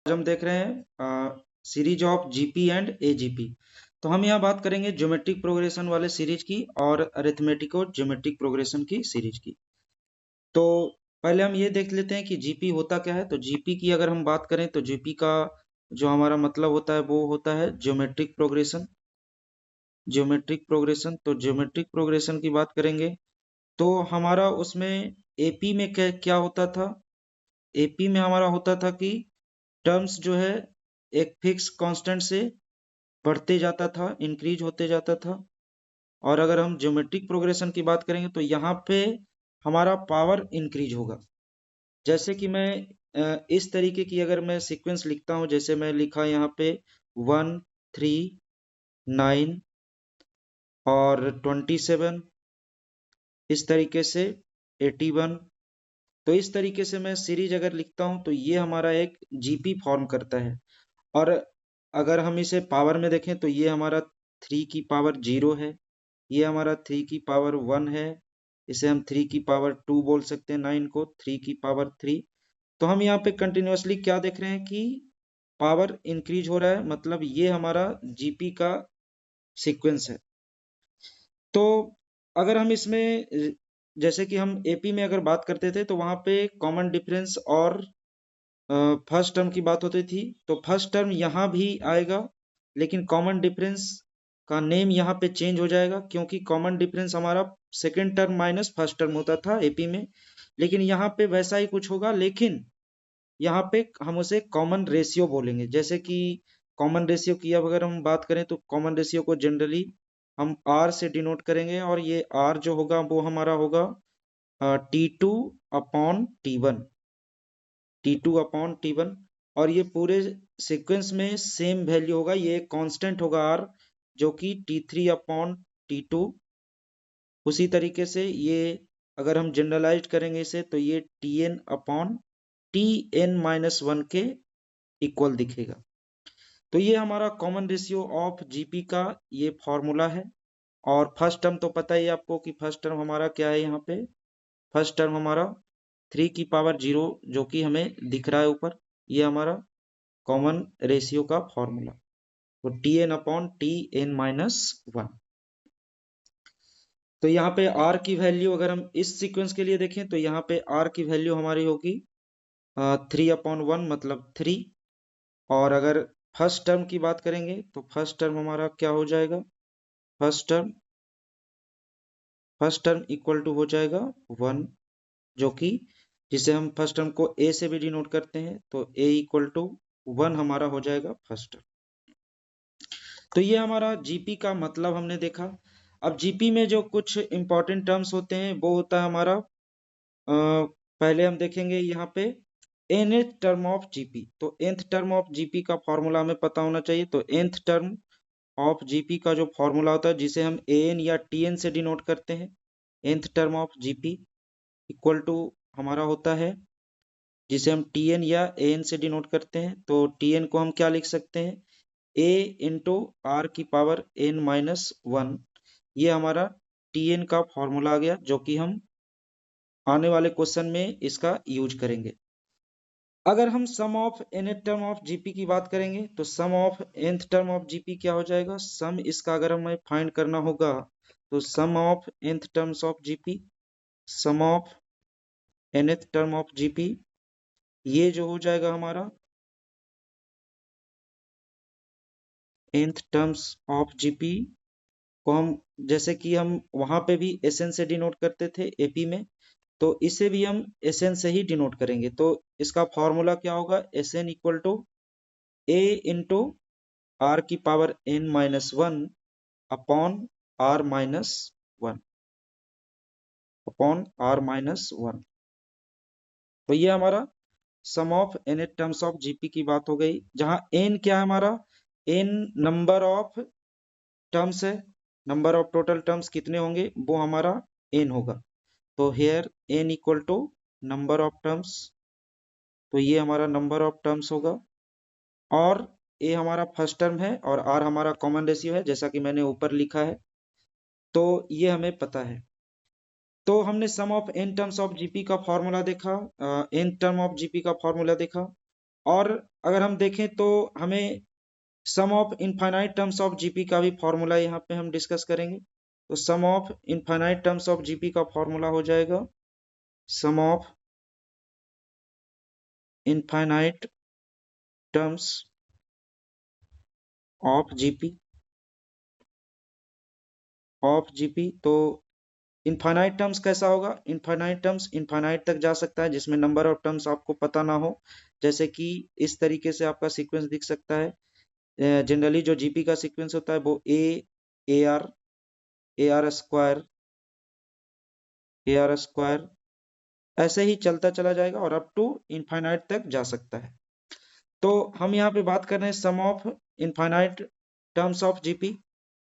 आज हम देख रहे हैं series of GP and AGP. तो हम यहाँ बात करेंगे ज्योमेट्रिक प्रोग्रेशन वाले सीरीज की और अरिथमेटिक और ज्योमेट्रिक प्रोग्रेशन की सीरीज की। तो पहले हम ये देख लेते हैं कि जीपी होता क्या है। तो जीपी की अगर हम बात करें तो जीपी का जो हमारा मतलब होता है वो होता है ज्योमेट्रिक प्रोग्रेशन। ज्योमेट्रिक प्रोग्रेशन, तो ज्योमेट्रिक प्रोग्रेशन की बात करेंगे तो हमारा उसमें एपी में क्या होता था। एपी में हमारा होता था कि टर्म्स जो है एक फिक्स कांस्टेंट से बढ़ते जाता था, इंक्रीज होते जाता था। और अगर हम ज्योमेट्रिक प्रोग्रेशन की बात करेंगे तो यहाँ पे हमारा पावर इंक्रीज होगा। जैसे कि मैं इस तरीके की अगर मैं सीक्वेंस लिखता हूँ, जैसे मैं लिखा यहाँ पे 1, 3, 9 और 27, इस तरीके से 81। तो इस तरीके से मैं सीरीज अगर लिखता हूँ तो ये हमारा एक जीपी फॉर्म करता है। और अगर हम इसे पावर में देखें तो ये हमारा 3 की पावर 0 है, ये हमारा 3 की पावर 1 है, इसे हम 3 की पावर 2 बोल सकते हैं, 9 को 3 की पावर 3। तो हम यहाँ पे कंटिन्यूअसली क्या देख रहे हैं कि पावर इंक्रीज हो रहा है, मतलब ये हमारा जीपी का सीक्वेंस है। तो अगर हम इसमें जैसे कि हम एपी में अगर बात करते थे तो वहां पे कॉमन डिफरेंस और फर्स्ट टर्म की बात होती थी, तो फर्स्ट टर्म यहाँ भी आएगा, लेकिन कॉमन डिफरेंस का नेम यहाँ पे चेंज हो जाएगा, क्योंकि कॉमन डिफरेंस हमारा second term minus first term होता था एपी में। लेकिन यहाँ पे वैसा ही कुछ होगा, लेकिन यहाँ पे हम उसे कॉमन रेशियो बोलेंगे। जैसे कि कॉमन रेशियो की अब अगर हम बात करें तो कॉमन रेशियो को जनरली हम आर से डिनोट करेंगे, और ये आर जो होगा वो हमारा होगा T2/T1, T2/T1। और ये पूरे सीक्वेंस में सेम वैल्यू होगा, ये कांस्टेंट होगा R, जो कि T3/T2। उसी तरीके से ये अगर हम जनरलाइज करेंगे इसे तो ये Tn/Tn-1 के इक्वल दिखेगा। तो ये हमारा कॉमन रेशियो ऑफ जीपी का ये फॉर्मूला है। और फर्स्ट टर्म तो पता ही है आपको कि फर्स्ट टर्म हमारा क्या है। यहाँ पे फर्स्ट टर्म हमारा 3 की पावर 0 जो कि हमें दिख रहा है ऊपर, ये हमारा कॉमन रेशियो का फॉर्मूला। तो Tn/Tn-1। तो यहाँ पे R की वैल्यू अगर हम इस सीक्वेंस के लिए देखें तो यहाँ पे R की वैल्यू हमारी होगी 3/1, मतलब 3। और अगर फर्स्ट टर्म की बात करेंगे तो फर्स्ट टर्म हमारा क्या हो जाएगा, फर्स्ट टर्म इक्वल टू हो जाएगा 1, जो कि जिसे हम फर्स्ट टर्म को a से भी डिनोट करते हैं, तो a इक्वल टू 1 हमारा हो जाएगा फर्स्ट टर्म। तो ये हमारा जीपी का मतलब हमने देखा। अब जीपी में जो कुछ इंपॉर्टेंट टर्म्स होते हैं वो होता है हमारा पहले हम देखेंगे यहाँ पे nth टर्म ऑफ जीपी। तो nth टर्म ऑफ जीपी का फॉर्मूला हमें पता होना चाहिए। तो nth टर्म ऑफ जीपी का जो फॉर्मूला होता है, जिसे हम an या tn से डिनोट करते हैं, nth term of GP equal to हमारा होता है, जिसे हम tn या an से डिनोट करते हैं। तो tn को हम क्या लिख सकते हैं, a इंटू आर की पावर n-1। ये हमारा tn का फॉर्मूला आ गया, जो कि हम आने वाले क्वेश्चन में इसका यूज करेंगे। अगर हम sum of nth term of GP की बात करेंगे तो sum of nth term of GP क्या हो जाएगा, सम इसका अगर हमें फाइंड करना होगा तो sum of nth terms of GP, sum of nth term of GP, ये जो हो जाएगा हमारा nth टर्म्स ऑफ जीपी को हम, जैसे कि हम वहां पे भी एसएन से डिनोट करते थे एपी में, तो इसे भी हम एसएन से ही डिनोट करेंगे। तो इसका फॉर्मूला क्या होगा, s n equal to a into r की power n-1 upon r-1, upon r-1। तो ये हमारा sum of nth terms of GP की बात हो गई, जहां n क्या है हमारा, n नंबर ऑफ टर्म्स है, नंबर ऑफ टोटल टर्म्स कितने होंगे वो हमारा n होगा। तो here n equal to number of terms, तो ये हमारा नंबर ऑफ टर्म्स होगा। और a हमारा फर्स्ट टर्म है और r हमारा कॉमन रेशियो है, जैसा कि मैंने ऊपर लिखा है। तो ये हमें पता है। तो हमने sum of n terms of GP का फॉर्मूला देखा, n टर्म ऑफ जीपी का फॉर्मूला देखा। और अगर हम देखें तो हमें sum of infinite terms of GP का भी फॉर्मूला यहाँ पे हम डिस्कस करेंगे। तो sum of infinite terms of GP का फॉर्मूला हो जाएगा sum of infinite terms of GP. तो इनफाइनाइट टर्म्स कैसा होगा? इनफाइनाइट टर्म्स इनफाइनाइट तक जा सकता है, जिसमें नंबर ऑफ टर्म्स आपको पता ना हो। जैसे कि इस तरीके से आपका सीक्वेंस दिख सकता है। जनरली जो जीपी का सीक्वेंस होता है वो ए आर स्क्वायर ऐसे ही चलता चला जाएगा और अप टू इनफाइनाइट तक जा सकता है। तो हम यहाँ पे बात कर रहे हैं sum of infinite terms of GP.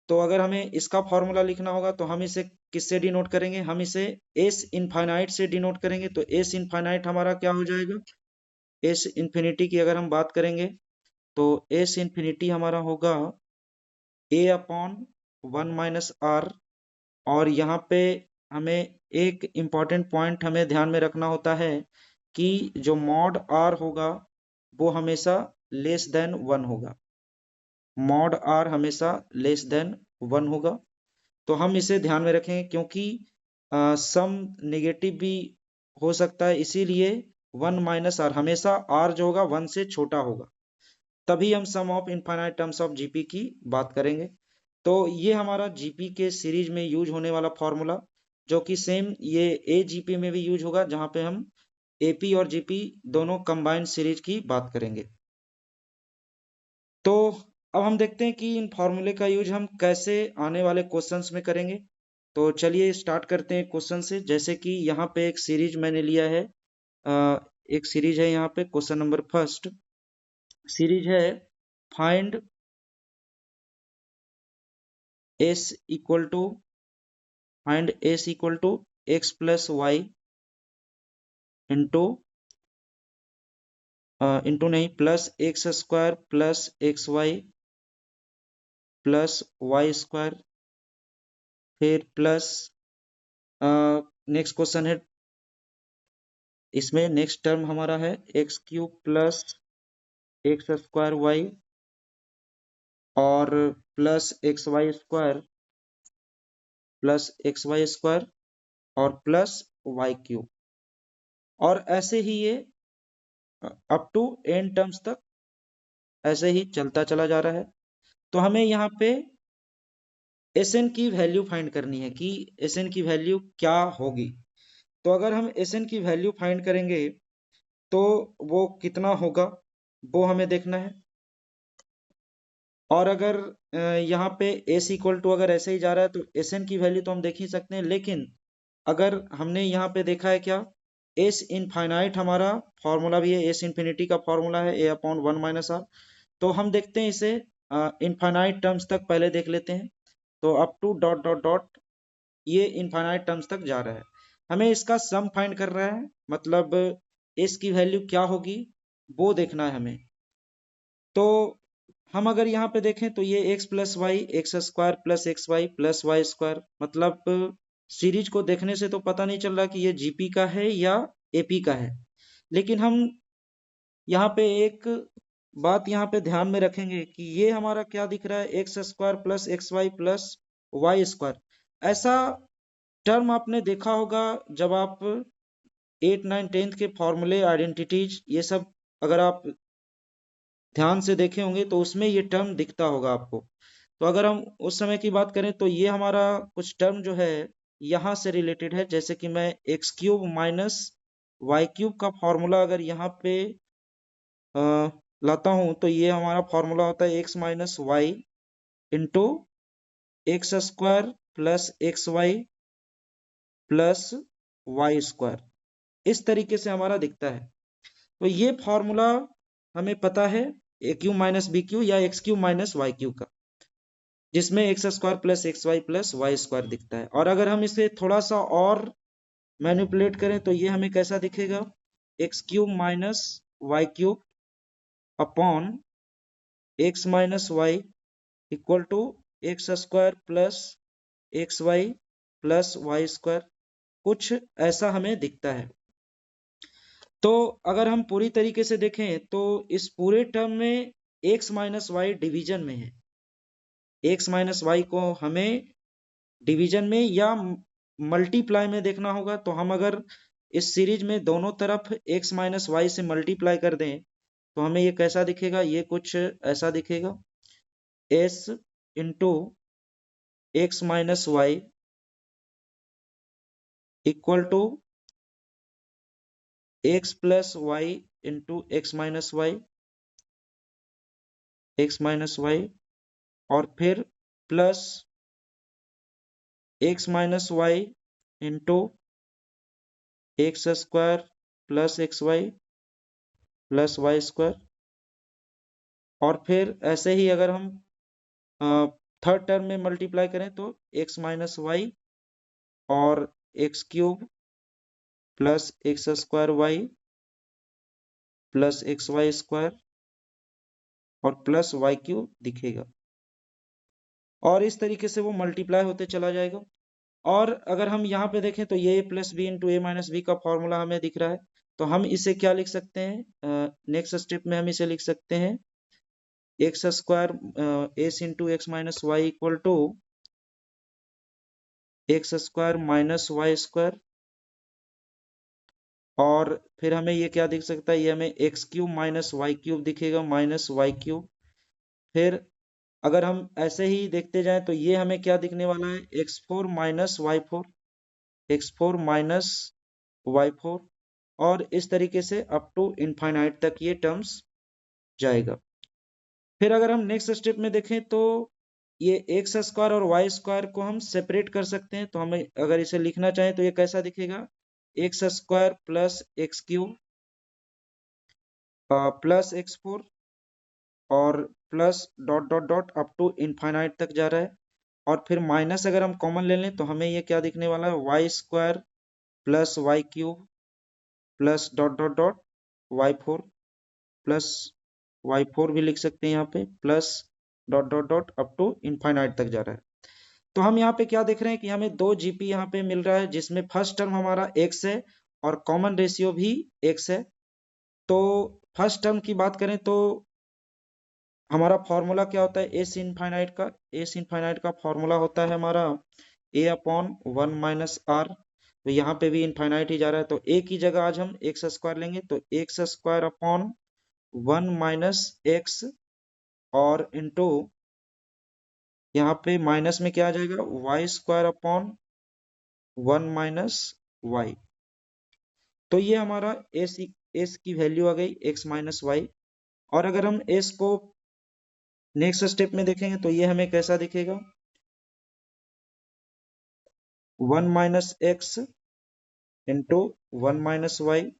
तो अगर हमें इसका फॉर्मूला लिखना होगा तो हम इसे किससे डिनोट करेंगे? हम इसे एस इनफाइनाइट से डिनोट करेंगे। तो एस इनफाइनाइट हमारा क्या हो जाएगा? एस इन्फिनिटी की अगर हम बात करेंगे तो एस इन्फिनिटी हमारा होगा ए अपॉन 1 - r। और यहाँ पे हमें एक इम्पॉर्टेंट पॉइंट हमें ध्यान में रखना होता है कि जो मॉड आर होगा वो हमेशा लेस देन 1 होगा। मॉड आर हमेशा लेस देन 1 होगा। तो हम इसे ध्यान में रखेंगे क्योंकि सम नेगेटिव भी हो सकता है, इसीलिए 1 - r हमेशा r जो होगा 1 से छोटा होगा, तभी हम sum of infinite terms of GP की बात करेंगे। तो ये हमारा जीपी के सीरीज में यूज होने वाला फॉर्मूला, जो कि सेम ये ए जीपी में भी यूज होगा, जहां पे हम एपी और जीपी दोनों कंबाइंड सीरीज की बात करेंगे। तो अब हम देखते हैं कि इन फॉर्मूले का यूज हम कैसे आने वाले क्वेश्चंस में करेंगे। तो चलिए स्टार्ट करते हैं क्वेश्चन से। जैसे कि यहाँ पे एक सीरीज मैंने लिया है, एक सीरीज है यहाँ पे। क्वेश्चन नंबर फर्स्ट सीरीज है find S equal to X plus Y into नहीं plus x square plus x Y plus Y square, फिर प्लस नेक्स्ट क्वेश्चन है, इसमें नेक्स्ट टर्म हमारा है X cube plus x square Y और plus x Y square और plus Y cube. और ऐसे ही ये अप टू एन टर्म्स तक ऐसे ही चलता चला जा रहा है। तो हमें यहाँ पे एस एन की वैल्यू फाइंड करनी है कि एस एन की वैल्यू क्या होगी। तो अगर हम एस एन की वैल्यू फाइंड करेंगे तो वो कितना होगा वो हमें देखना है। और अगर यहाँ पे एस इक्वल टू अगर ऐसे ही जा रहा है तो एस एन की वैल्यू तो हम देख ही सकते हैं, लेकिन अगर हमने यहाँ पे देखा है क्या, एस इनफाइनाइट हमारा फॉर्मूला भी है, एस इन्फिनिटी का फॉर्मूला है ए अपॉन 1 - r। तो हम देखते हैं इसे इनफाइनाइट टर्म्स तक पहले देख लेते हैं। तो up to dot dot dot ये इनफाइनाइट टर्म्स तक जा रहा है। हमें इसका सम फाइंड कर रहा है, मतलब एस की वैल्यू क्या होगी वो देखना है हमें। तो हम अगर यहाँ पे देखें तो ये x plus y x square plus x Y plus Y square, मतलब सीरीज को देखने से तो पता नहीं चल रहा कि ये जीपी का है या एपी का है। लेकिन हम यहाँ पे एक बात यहाँ पे ध्यान में रखेंगे कि ये हमारा क्या दिख रहा है, x square plus x Y plus Y square. ऐसा टर्म आपने देखा होगा जब आप 8, 9, 10th के फॉर्मूले आइडेंटिटीज ये सब अगर आप ध्यान से देखे होंगे तो उसमें ये टर्म दिखता होगा आपको। तो अगर हम उस समय की बात करें तो ये हमारा कुछ टर्म जो है यहाँ से रिलेटेड है। जैसे कि मैं x cube minus y cube का फॉर्मूला अगर यहाँ पे लाता हूँ तो ये हमारा फॉर्मूला होता है x minus y into x square plus x Y plus Y square. इस तरीके से हमारा दिखता है। तो ये फॉर्मूला हमें पता है a cube minus b cube या x cube minus y cube का, जिसमें x square plus x Y plus Y square दिखता है। और अगर हम इसे थोड़ा सा और मैनिपुलेट करें तो ये हमें कैसा दिखेगा, x cube minus y cube upon x minus y equal to x square plus x Y plus Y square. कुछ ऐसा हमें दिखता है। तो अगर हम पूरी तरीके से देखें तो इस पूरे टर्म में x माइनस वाई डिवीजन में है। x माइनस वाई को हमें डिवीजन में या मल्टीप्लाई में देखना होगा। तो हम अगर इस सीरीज में दोनों तरफ x माइनस वाई से मल्टीप्लाई कर दें तो हमें ये कैसा दिखेगा, ये कुछ ऐसा दिखेगा, s into x minus y equal to x plus Y into x minus y और फिर plus x minus y into x square plus x Y plus Y square. और फिर ऐसे ही अगर हम थर्ड टर्म में मल्टीप्लाई करें तो एक्स माइनस वाई और x cube plus x square y plus x Y square और प्लस वाई क्यूब दिखेगा। और इस तरीके से वो मल्टीप्लाई होते चला जाएगा। और अगर हम यहाँ पे देखें तो ये प्लस बी इंटू ए माइनस बी का फॉर्मूला हमें दिख रहा है। तो हम इसे क्या लिख सकते हैं, नेक्स्ट स्टेप में हम इसे लिख सकते हैं x square s into x minus y equal to x square minus y square. और फिर हमें ये क्या दिख सकता है, ये हमें x cube minus y cube दिखेगा, माइनस वाई क्यूब। फिर अगर हम ऐसे ही देखते जाएं तो ये हमें क्या दिखने वाला है, x four minus y four, x four minus y four. और इस तरीके से अप टू इनफाइनाइट तक ये टर्म्स जाएगा। फिर अगर हम नेक्स्ट स्टेप में देखें तो ये एक्स स्क्वायर और वाई स्क्वायर को हम सेपरेट कर सकते हैं। तो हमें अगर इसे लिखना चाहें तो ये कैसा दिखेगा, x square plus x cube plus x four और plus dot dot dot up to infinite तक जा रहा है। और फिर माइनस अगर हम कॉमन ले लें तो हमें ये क्या दिखने वाला है, y square plus Y cube plus dot dot dot y four plus y four भी लिख सकते हैं यहाँ पे, plus dot dot dot up to infinite तक जा रहा है। तो हम यहाँ पे क्या देख रहे हैं कि हमें दो जीपी यहाँ पे मिल रहा है, जिसमें फर्स्ट टर्म हमारा x है और कॉमन रेशियो भी x है। तो फर्स्ट टर्म की बात करें तो हमारा फॉर्मूला क्या होता है, एस इनफाइनाइट का फॉर्मूला होता है हमारा a upon one minus r. तो यहाँ पे भी इनफाइनाइट ही जा रहा है, तो a की जगह आज हम एक्स स्क्वायर लेंगे, तो x square upon one minus x और इंटू यहाँ पे माइनस में क्या आ जाएगा, y square upon one minus y. तो ये हमारा एस की वैल्यू आ गई एक्स माइनस वाई। और अगर हम एस को नेक्स्ट स्टेप में देखेंगे तो ये हमें कैसा दिखेगा, one minus x into one minus y.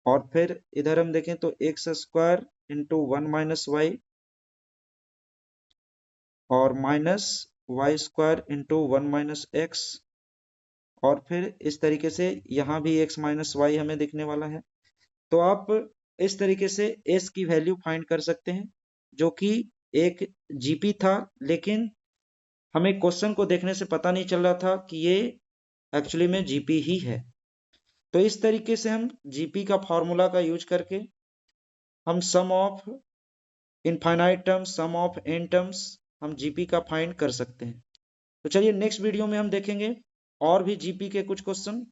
और फिर इधर हम देखें तो x square into one minus y और minus y square into one minus x. और फिर इस तरीके से यहाँ भी एक्स माइनस वाई हमें दिखने वाला है। तो आप इस तरीके से एस की वैल्यू फाइंड कर सकते हैं, जो कि एक जीपी था, लेकिन हमें क्वेश्चन को देखने से पता नहीं चल रहा था कि ये एक्चुअली में जीपी ही है। तो इस तरीके से हम जीपी का फॉर्मूला का यूज करके हम sum of infinite terms, sum of n terms, हम जीपी का फाइंड कर सकते हैं। तो चलिए नेक्स्ट वीडियो में हम देखेंगे और भी जीपी के कुछ क्वेश्चन,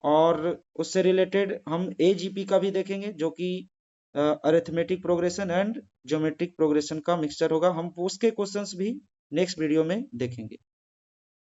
और उससे रिलेटेड हम एजीपी का भी देखेंगे, जो कि arithmetic progression and geometric progression का मिक्सचर होगा। हम उसके क्वेश्चंस भी नेक्स्ट वीडियो में देखेंगे।